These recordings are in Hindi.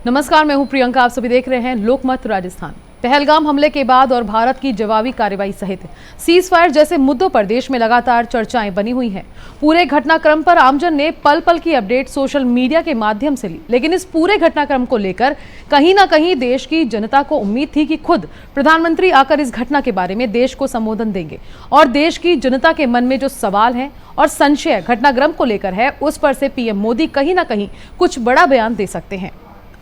नमस्कार, मैं हूं प्रियंका। आप सभी देख रहे हैं लोकमत राजस्थान। पहलगाम हमले के बाद और भारत की जवाबी कार्रवाई सहित सीज फायर जैसे मुद्दों पर देश में लगातार चर्चाएं बनी हुई हैं। पूरे घटनाक्रम पर आमजन ने पल पल की अपडेट सोशल मीडिया के माध्यम से ली, लेकिन इस पूरे घटनाक्रम को लेकर कहीं ना कहीं देश की जनता को उम्मीद थी कि खुद प्रधानमंत्री आकर इस घटना के बारे में देश को संबोधन देंगे और देश की जनता के मन में जो सवाल है और संशय घटनाक्रम को लेकर है, उस पर से पीएम मोदी कहीं ना कहीं कुछ बड़ा बयान दे सकते हैं।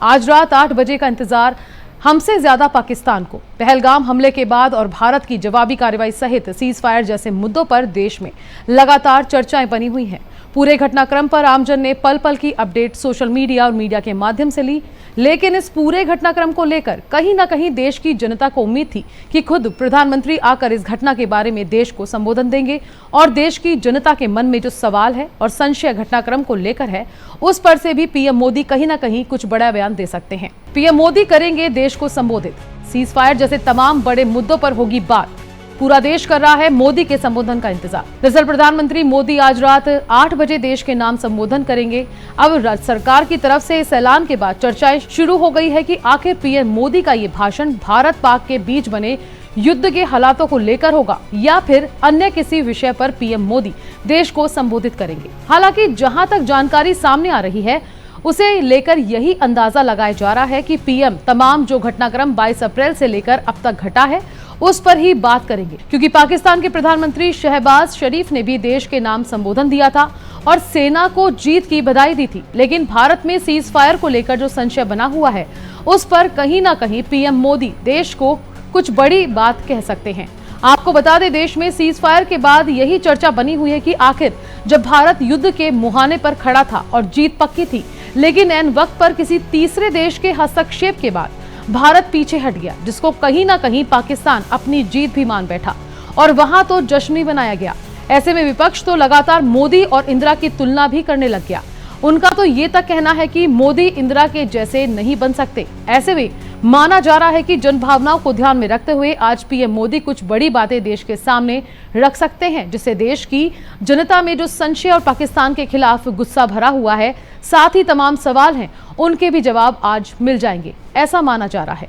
आज रात 8 बजे का इंतजार हमसे ज्यादा पाकिस्तान को। पहलगाम हमले के बाद और भारत की जवाबी कार्रवाई सहित सीज फायर जैसे मुद्दों पर देश में लगातार चर्चाएं बनी हुई हैं। पूरे घटनाक्रम पर आमजन ने पल पल की अपडेट सोशल मीडिया और मीडिया के माध्यम से ली, लेकिन इस पूरे घटनाक्रम को लेकर कहीं ना कहीं देश की जनता को उम्मीद थी कि खुद प्रधानमंत्री आकर इस घटना के बारे में देश को संबोधन देंगे और देश की जनता के मन में जो सवाल है और संशय घटनाक्रम को लेकर है, उस पर से भी पीएम मोदी कहीं ना कहीं कुछ बड़ा बयान दे सकते हैं। पीएम मोदी करेंगे देश को संबोधित। सीज फायर जैसे तमाम बड़े मुद्दों पर होगी बात। पूरा देश कर रहा है मोदी के संबोधन का इंतजार। दरअसल प्रधानमंत्री मोदी आज रात 8 बजे देश के नाम संबोधन करेंगे। अब सरकार की तरफ से इस ऐलान के बाद चर्चाएं शुरू हो गई है कि आखिर पीएम मोदी का ये भाषण भारत पाक के बीच बने युद्ध के हालातों को लेकर होगा या फिर अन्य किसी विषय पर पीएम मोदी देश को संबोधित करेंगे। हालांकि जहां तक जानकारी सामने आ रही है, उसे लेकर यही अंदाजा लगाया जा रहा है कि पीएम तमाम जो घटनाक्रम 22 अप्रैल से लेकर अब तक घटा है उस पर ही बात करेंगे, क्योंकि पाकिस्तान के प्रधानमंत्री शहबाज शरीफ ने भी देश के नाम संबोधन दिया था और सेना को जीत की बधाई दी थी। लेकिन भारत में सीज फायर को लेकर जो संशय बना हुआ है, उस पर कहीं ना कहीं पीएम मोदी देश को कुछ बड़ी बात कह सकते हैं। आपको बता दें, देश में सीज फायर के बाद यही चर्चा बनी हुई है कि आखिर जब भारत युद्ध के मुहाने पर खड़ा था और जीत पक्की थी, लेकिन ऐन वक्त पर किसी तीसरे देश के हस्तक्षेप के बाद भारत पीछे हट गया, जिसको कहीं ना कहीं पाकिस्तान अपनी जीत भी मान बैठा और वहां तो जश्न भी मनाया गया। ऐसे में विपक्ष तो लगातार मोदी और इंदिरा की तुलना भी करने लग गया। उनका तो ये तक कहना है कि मोदी इंदिरा के जैसे नहीं बन सकते। ऐसे में माना जा रहा है कि जन भावनाओं को ध्यान में रखते हुए आज पीएम मोदी कुछ बड़ी बातें देश के सामने रख सकते हैं, जिससे देश की जनता में जो संशय और पाकिस्तान के खिलाफ गुस्सा भरा हुआ है, साथ ही तमाम सवाल हैं, उनके भी जवाब आज मिल जाएंगे, ऐसा माना जा रहा है।